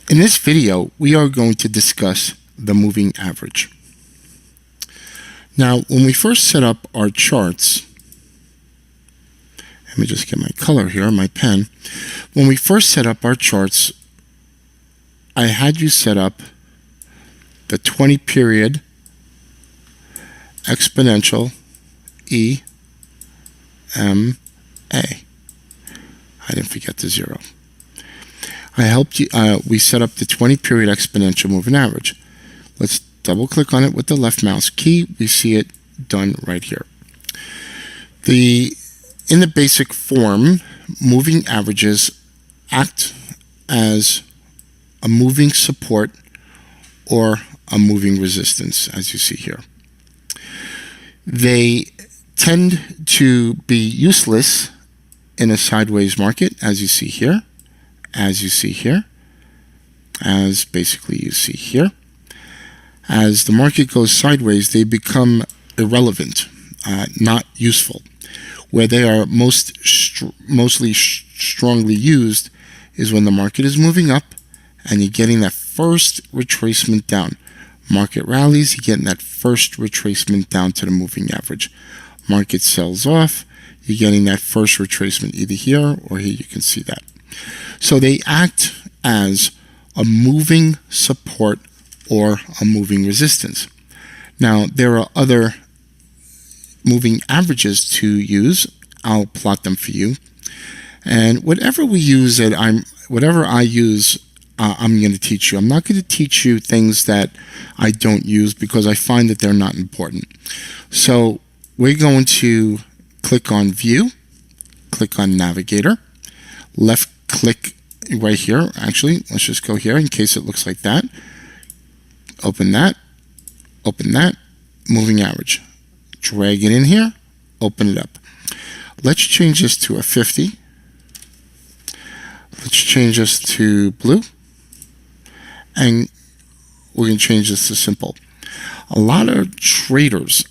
In this video, we are going to discuss the moving average. Now, when we first set up our charts, let me just get my color here, my pen. When we first set up our charts, I had you set up the 20 period exponential EMA. I didn't forget the zero. I helped you, we set up the 20 period exponential moving average. Let's double click on it with the left mouse key. We see it done right here. In the basic form, moving averages act as a moving support or a moving resistance, as you see here. They tend to be useless in a sideways market, as you see here, as basically you see here. As the market goes sideways, they become irrelevant, not useful. Where they are mostly strongly used is when the market is moving up and you're getting that first retracement down. Market rallies, you're getting that first retracement down to the moving average. Market sells off, you're getting that first retracement either here or here. You can see that. So they act as a moving support or a moving resistance. Now, there are other moving averages to use. I'll plot them for you. And whatever we use whatever I use, I'm going to teach you. I'm not going to teach you things that I don't use because I find that they're not important. So we're going to click on View, click on Navigator, left click right here. Actually, let's just go here in case it looks like that. Open that, moving average. Drag it in here, open it up. Let's change this to a 50. Let's change this to blue. And we're going to change this to simple. A lot of traders,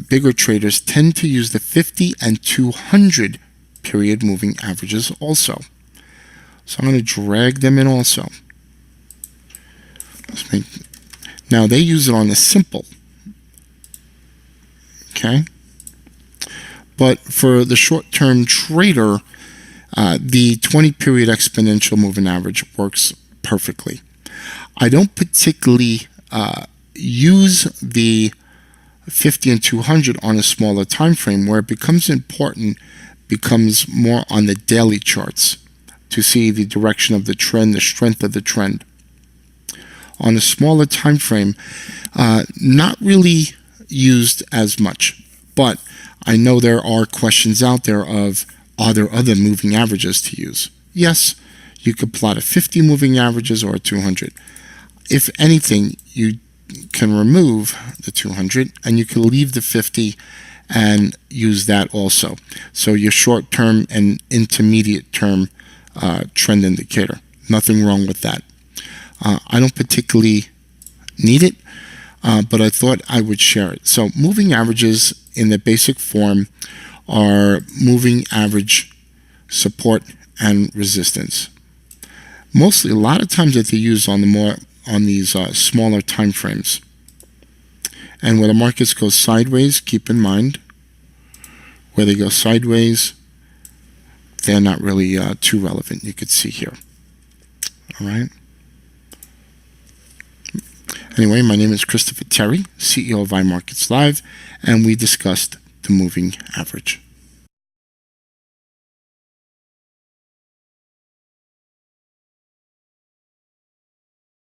bigger traders, tend to use the 50 and 200 period moving averages also. So I'm going to drag them in also. Now they use it on the simple. Okay. But for the short-term trader, the 20 period exponential moving average works perfectly. I don't particularly use the 50 and 200 on a smaller time frame. Where it becomes important becomes more on the daily charts to see the direction of the trend, the strength of the trend. On a smaller time frame, not really used as much, but I know there are questions out there of, are there other moving averages to use? Yes, you could plot a 50 moving averages or a 200. If anything, you can remove the 200 and you can leave the 50 and use that also. So your short-term and intermediate-term trend indicator. Nothing wrong with that. I don't particularly need it, but I thought I would share it. So moving averages in the basic form are moving average support and resistance. Mostly, a lot of times that they use on these smaller time frames. And where the markets go sideways, keep in mind, where they go sideways, they're not really too relevant. You could see here. All right. Anyway, my name is Christopher Terry, CEO of IMARKETSLIVE, and we discussed the moving average.